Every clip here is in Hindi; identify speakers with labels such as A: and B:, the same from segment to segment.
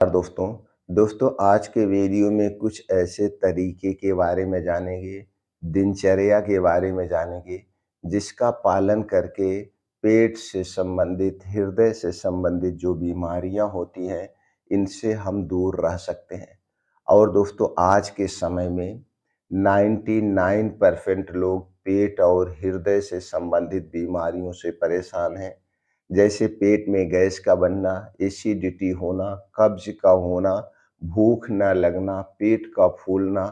A: दोस्तों दोस्तों आज के वीडियो में कुछ ऐसे तरीके के बारे में जानेंगे, दिनचर्या के बारे में जानेंगे, जिसका पालन करके पेट से संबंधित, हृदय से संबंधित जो बीमारियां होती हैं, इनसे हम दूर रह सकते हैं। और दोस्तों आज के समय में 99% लोग पेट और हृदय से संबंधित बीमारियों से परेशान हैं। जैसे पेट में गैस का बनना, एसिडिटी होना, कब्ज का होना, भूख न लगना, पेट का फूलना।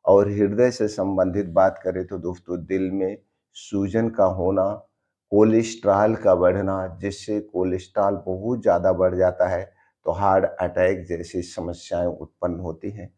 A: और हृदय से संबंधित बात करें तो दोस्तों दिल में सूजन का होना, कोलेस्ट्रॉल का बढ़ना, जिससे कोलेस्ट्रॉल बहुत ज़्यादा बढ़ जाता है तो हार्ट अटैक जैसी समस्याएं उत्पन्न होती हैं।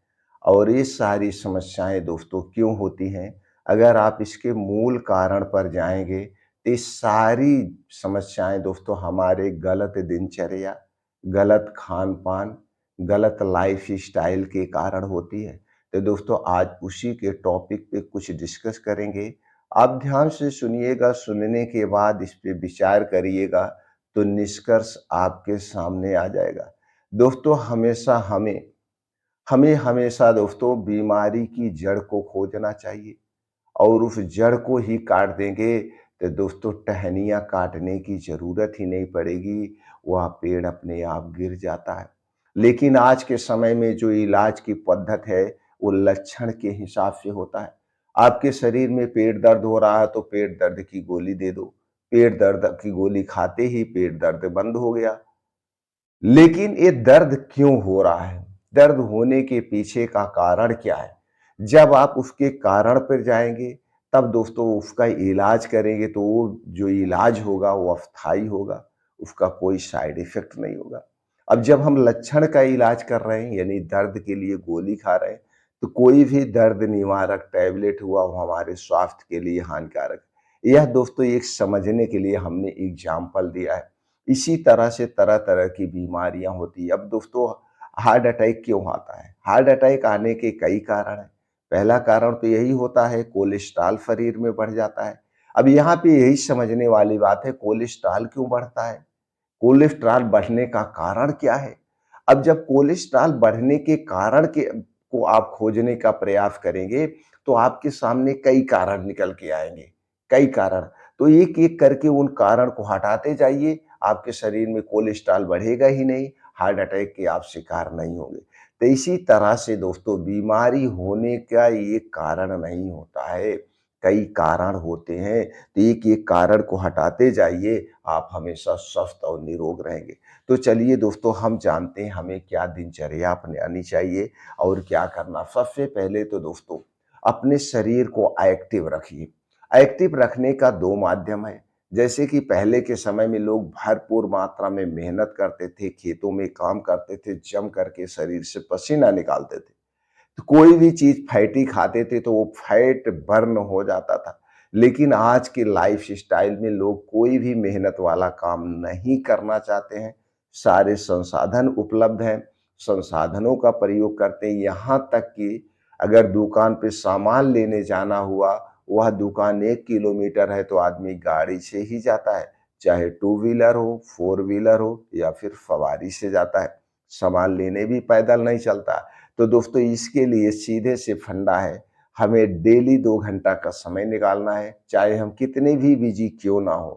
A: और ये सारी समस्याएं दोस्तों क्यों होती हैं? अगर आप इसके मूल कारण पर जाएंगे तो ये सारी समस्याएं दोस्तों हमारे गलत दिनचर्या, गलत खान-पान, गलत लाइफ स्टाइल के कारण होती है। तो दोस्तों आज उसी के टॉपिक पे कुछ डिस्कस करेंगे। आप ध्यान से सुनिएगा, सुनने के बाद इस पे विचार करिएगा तो निष्कर्ष आपके सामने आ जाएगा। दोस्तों हमें हमेशा दोस्तों बीमारी की जड़ को खोजना चाहिए। और उस जड़ को ही काट देंगे तो दोस्तों टहनियाँ काटने की ज़रूरत ही नहीं पड़ेगी, वह पेड़ अपने आप गिर जाता है। लेकिन आज के समय में जो इलाज की पद्धत है, वो लक्षण के हिसाब से होता है। आपके शरीर में पेट दर्द हो रहा है तो पेट दर्द की गोली दे दो। पेट दर्द की गोली खाते ही पेट दर्द बंद हो गया। लेकिन ये दर्द क्यों हो रहा है? दर्द होने के पीछे का कारण क्या है? जब आप उसके कारण पर जाएँगे, तब दोस्तों उसका इलाज करेंगे तो वो जो इलाज होगा वो अस्थायी होगा, उसका कोई साइड इफ़ेक्ट नहीं होगा। अब जब हम लक्षण का इलाज कर रहे हैं यानी दर्द के लिए गोली खा रहे हैं, तो कोई भी दर्द निवारक टैबलेट हुआ वो हमारे स्वास्थ्य के लिए हानिकारक है। यह दोस्तों एक समझने के लिए हमने एग्ज़ाम्पल दिया है। इसी तरह से तरह-तरह की बीमारियाँ होती हैं। अब दोस्तों हार्ट अटैक क्यों आता है? हार्ट अटैक आने के कई कारण हैं। पहला कारण तो यही होता है कोलेस्ट्रॉल शरीर में बढ़ जाता है। अब यहाँ पे यही समझने वाली बात है कोलेस्ट्रॉल क्यों बढ़ता है? कोलेस्ट्रॉल बढ़ने का कारण क्या है? अब जब कोलेस्ट्रॉल बढ़ने के कारण के को आप खोजने का प्रयास करेंगे, तो आपके सामने कई कारण निकल के आएँगे, कई कारण। तो एक-एक करके उन कारण को हटाते जाइए, आपके शरीर में कोलेस्ट्रॉल बढ़ेगा ही नहीं, हार्ट अटैक के आप शिकार नहीं होंगे। तो इसी तरह से दोस्तों बीमारी होने का ये कारण नहीं होता है, कई कारण होते हैं। तो एक-एक कारण को हटाते जाइए, आप हमेशा स्वस्थ और निरोग रहेंगे। तो चलिए दोस्तों हम जानते हैं हमें क्या दिनचर्या अपनानी चाहिए और क्या करना। सबसे पहले तो दोस्तों अपने शरीर को एक्टिव रखिए। एक्टिव रखने का 2 माध्यम है। जैसे कि पहले के समय में लोग भरपूर मात्रा में मेहनत करते थे, खेतों में काम करते थे, जम करके शरीर से पसीना निकालते थे। तो कोई भी चीज़ फैटी खाते थे तो वो फैट बर्न हो जाता था। लेकिन आज के लाइफ़स्टाइल में लोग कोई भी मेहनत वाला काम नहीं करना चाहते हैं। सारे संसाधन उपलब्ध हैं, संसाधनों का प्रयोग करते हैं। यहाँ तक कि अगर दुकान पे सामान लेने जाना हुआ, वह दुकान 1 किलोमीटर है तो आदमी गाड़ी से ही जाता है। चाहे टू व्हीलर हो, फोर व्हीलर हो या फिर सवारी से जाता है। सामान लेने भी पैदल नहीं चलता। तो दोस्तों इसके लिए सीधे से फंडा है, हमें डेली 2 घंटा का समय निकालना है, चाहे हम कितने भी बिज़ी क्यों ना हों।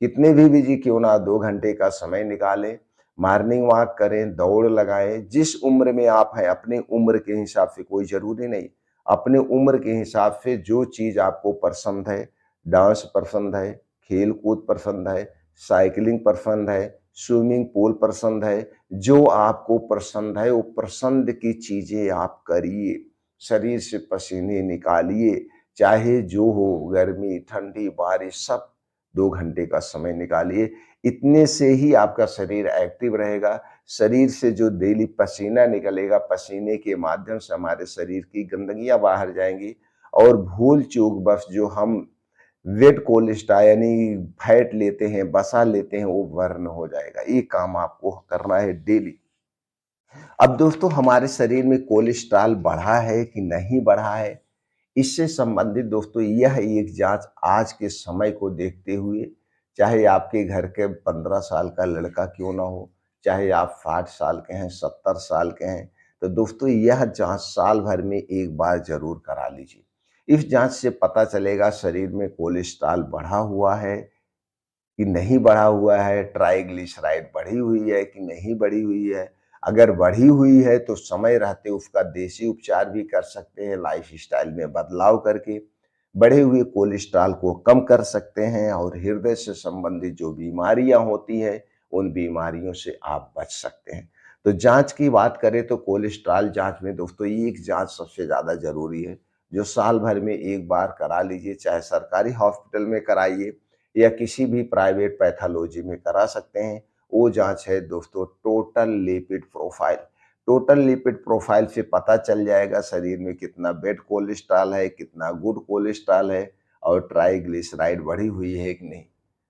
A: कितने भी बिज़ी क्यों ना 2 घंटे का समय निकालें, मॉर्निंग वॉक करें, दौड़ लगाएँ, जिस उम्र में आप हैं अपनी उम्र के हिसाब से कोई ज़रूरी नहीं, अपने उम्र के हिसाब से जो चीज़ आपको पसंद है, डांस पसंद है, खेल-कूद पसंद है, साइकिलिंग पसंद है, स्विमिंग पूल पसंद है, जो आपको पसंद है वो पसंद की चीज़ें आप करिए। शरीर से पसीने निकालिए, चाहे जो हो गर्मी, ठंडी, बारिश सब 2 घंटे का समय निकालिए। इतने से ही आपका शरीर एक्टिव रहेगा। शरीर से जो डेली पसीना निकलेगा, पसीने के माध्यम से हमारे शरीर की गंदगियाँ बाहर जाएँगी और भूल-चूक बस जो हम वेट कोलेस्ट्रॉल यानी फैट लेते हैं, वसा लेते हैं, वो बर्न हो जाएगा। ये काम आपको करना है डेली। अब दोस्तों हमारे शरीर में कोलेस्ट्रॉल बढ़ा है कि नहीं बढ़ा है, इससे संबंधित दोस्तों यह एक जाँच आज के समय को देखते हुए, चाहे आपके घर के 15 साल का लड़का क्यों ना हो, चाहे आप 60 साल के हैं, 70 साल के हैं, तो दोस्तों यह जाँच साल भर में एक बार ज़रूर करा लीजिए। इस जाँच से पता चलेगा शरीर में कोलेस्ट्रॉल बढ़ा हुआ है कि नहीं बढ़ा हुआ है, ट्राइग्लिसराइड बढ़ी हुई है कि नहीं बढ़ी हुई है। अगर बढ़ी हुई है तो समय रहते उसका देसी उपचार भी कर सकते हैं, लाइफ़स्टाइल में बदलाव करके। बढ़े हुए कोलेस्ट्रॉल को कम कर सकते हैं और हृदय से संबंधित जो बीमारियाँ होती हैं, उन बीमारियों से आप बच सकते हैं। तो जाँच की बात करें तो कोलेस्ट्रॉल जाँच में दोस्तों ये एक जाँच सबसे ज़्यादा ज़रूरी है, जो साल भर में एक बार करा लीजिए, चाहे सरकारी हॉस्पिटल में कराइए या किसी भी प्राइवेट पैथोलॉजी में करा सकते हैं। वो जाँच है दोस्तों total lipid profile. Total lipid profile से पता चल जाएगा शरीर में कितना बैड कोलेस्ट्रॉल है, कितना गुड कोलेस्ट्रॉल है और ट्राइग्लिसराइड बढ़ी हुई है कि नहीं।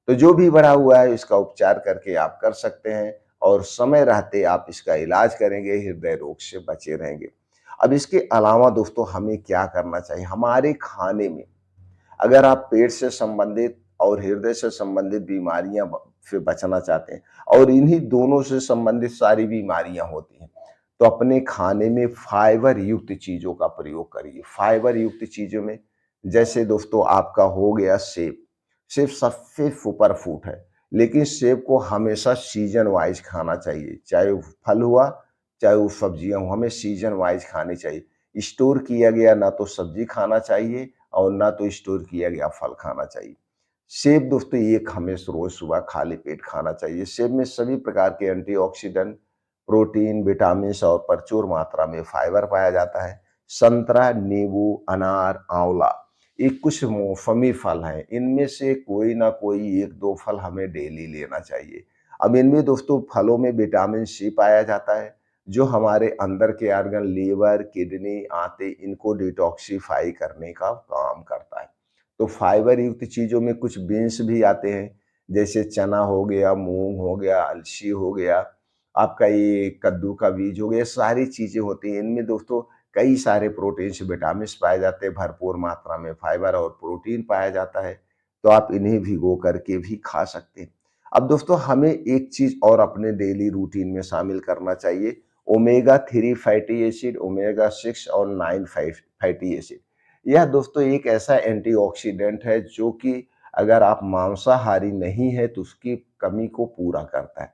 A: तो जो भी बढ़ा हुआ है इसका उपचार करके आप कर सकते हैं और समय रहते आप इसका इलाज करेंगे, हृदय रोग से बचे रहेंगे। अब इसके अलावा दोस्तों हमें क्या करना चाहिए? हमारे खाने में अगर आप पेट से संबंधित और हृदय से संबंधित बीमारियां से बचना चाहते हैं और इन्हीं दोनों से संबंधित सारी बीमारियां होती हैं, तो अपने खाने में फाइबर युक्त चीजों का प्रयोग करिए। फाइबर युक्त चीजों में जैसे दोस्तों आपका हो गया सेब। सेब सबसे सुपर फूड है, लेकिन सेब को हमेशा सीजन वाइज खाना चाहिए। चाहे वो फल हुआ, चाहे वो सब्जियां हो, हमें सीजन वाइज खानी चाहिए। स्टोर किया गया ना तो सब्जी खाना चाहिए और ना तो स्टोर किया गया फल खाना चाहिए। सेब दोस्तों एक हमें रोज सुबह खाली पेट खाना चाहिए। सेब में सभी प्रकार के एंटीऑक्सीडेंट, प्रोटीन, विटामिन्स और प्रचुर मात्रा में फाइबर पाया जाता है। संतरा, नींबू, अनार, आंवला ये कुछ मौसमी फल हैं। इनमें से कोई ना कोई 1-2 फल हमें डेली लेना चाहिए। अब इनमें दोस्तों फलों में विटामिन सी पाया जाता है, जो हमारे अंदर के ऑर्गन लीवर, किडनी, आंतें इनको डिटॉक्सिफाई करने का काम करता है। तो फाइबर युक्त चीज़ों में कुछ बीन्स भी आते हैं, जैसे चना हो गया, मूँग हो गया, अलसी हो गया, आपका ये कद्दू का बीज हो गया, सारी चीज़ें होती हैं। इनमें दोस्तों कई सारे प्रोटीन्स, विटामिन्स पाए जाते हैं, भरपूर मात्रा में फाइबर और प्रोटीन पाया जाता है, तो आप इन्हें भिगो करके भी खा सकते हैं। अब दोस्तों हमें एक चीज़ और अपने डेली रूटीन में शामिल करना चाहिए, ओमेगा 3 फैटी एसिड, ओमेगा 6 और 9 फैटी एसिड। यह दोस्तों एक ऐसा एंटीऑक्सीडेंट है जो कि अगर आप मांसाहारी नहीं हैं तो उसकी कमी को पूरा करता है।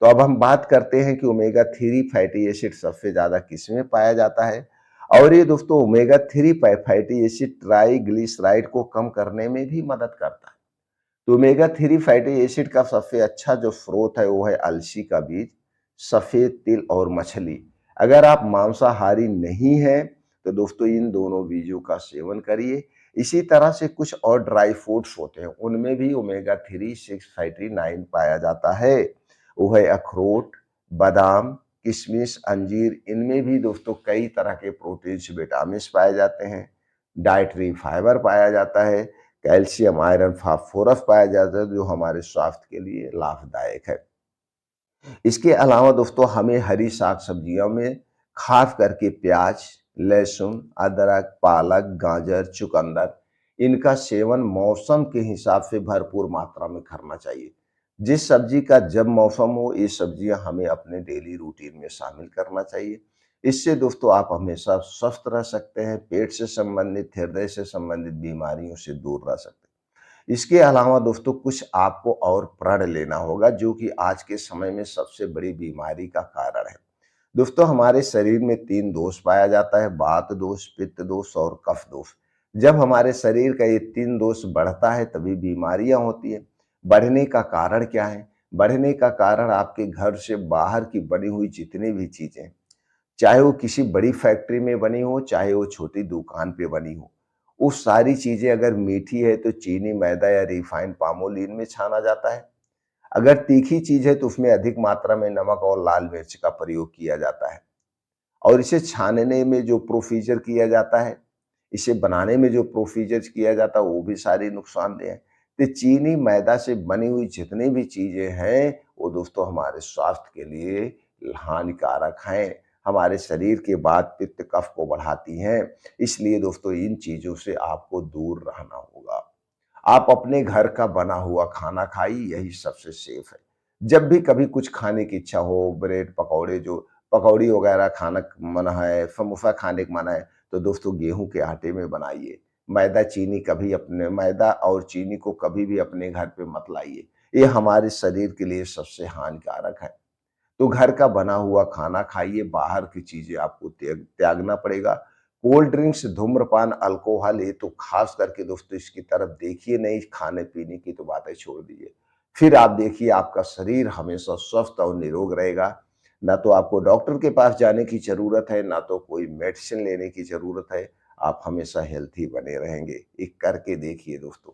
A: तो अब हम बात करते हैं कि ओमेगा 3 फैटी एसिड सबसे ज़्यादा किसमें पाया जाता है और ये दोस्तों ओमेगा 3 फैटी एसिड ट्राइग्लिसराइड को कम करने में भी मदद करता है। तो ओमेगा 3 फैटी एसिड का सबसे अच्छा जो स्रोत है वो है अलसी का बीज, सफेद तिल और मछली। अगर आप मांसाहारी नहीं हैं तो दोस्तों इन दोनों बीजों का सेवन करिए। इसी तरह से कुछ और ड्राई फ्रूट्स होते हैं, उनमें भी ओमेगा 3, 6 फैटी 9 पाया जाता है। वो है अखरोट, बादाम, किशमिश, अंजीर, इनमें भी दोस्तों कई तरह के प्रोटीन्स, विटामिन्स पाए जाते हैं। डाइटरी फाइबर पाया जाता है, कैल्शियम, आयरन, फास्फोरस पाया जाता है जो हमारे स्वास्थ्य के लिए लाभदायक है। इसके अलावा दोस्तों हमें हरी साग सब्जियों में खास करके प्याज, लहसुन, अदरक, पालक, गाजर, चुकंदर इनका सेवन मौसम के हिसाब से भरपूर मात्रा में करना चाहिए। जिस सब्जी का जब मौसम हो ये सब्जियां हमें अपने डेली रूटीन में शामिल करना चाहिए। इससे दोस्तों आप हमेशा स्वस्थ रह सकते हैं, पेट से संबंधित, हृदय से संबंधित बीमारियों से दूर रह सकते हैं। इसके अलावा दोस्तों कुछ आपको और प्रण लेना होगा जो कि आज के समय में सबसे बड़ी बीमारी का कारण है। दोस्तों हमारे शरीर में 3 दोष पाया जाता है, वात दोष, पित्त दोष और कफ दोष। जब हमारे शरीर का ये 3 दोष बढ़ता है तभी बीमारियां होती हैं। बढ़ने का कारण क्या है? बढ़ने का कारण आपके घर से बाहर की बनी हुई जितनी भी चीजें, चाहे वो किसी बड़ी फैक्ट्री में बनी हो, चाहे वो छोटी दुकान पे बनी हो, वो सारी चीजें अगर मीठी है तो चीनी, मैदा या रिफाइंड पाम ऑयल इनमें छाना जाता है। अगर तीखी चीज है तो उसमें अधिक मात्रा में नमक और लाल मिर्च का प्रयोग किया जाता है और इसे छानने में जो प्रोसीजर किया जाता है, इसे बनाने में जो प्रोसीजर किया जाता है वो भी सारी नुकसानदेह है। तो चीनी, मैदा से बनी हुई जितनी भी चीजें हैं वो दोस्तों हमारे स्वास्थ्य के लिए हानिकारक हैं। हमारे शरीर के वात, पित्त, कफ को बढ़ाती हैं। इसलिए दोस्तों इन चीजों से आपको दूर रहना होगा। आप अपने घर का बना हुआ खाना खाइए, यही सबसे सेफ है। जब भी कभी कुछ खाने की इच्छा हो, ब्रेड पकौड़े जो पकौड़ी वगैरह खाना मन है, समोसा खाने का मन है, तो दोस्तों गेहूँ के आटे में बनाइए। मैदा और चीनी को कभी भी अपने घर पे मत लाइए। ये हमारे शरीर के लिए सबसे हानिकारक है। तो घर का बना हुआ खाना खाइए, बाहर की चीज़ें आपको त्यागना पड़ेगा। कोल्ड ड्रिंक्स, धूम्रपान, अल्कोहल ये तो ख़ास करके दोस्तों इसकी तरफ देखिए नहीं, खाने-पीने की तो बातें छोड़ दीजिए। फिर आप देखिए आपका शरीर हमेशा स्वस्थ और निरोग रहेगा। ना तो आपको डॉक्टर के पास जाने की ज़रूरत है, ना तो कोई मेडिसिन लेने की ज़रूरत है। आप हमेशा हेल्थी बने रहेंगे। ये करके देखिए दोस्तों।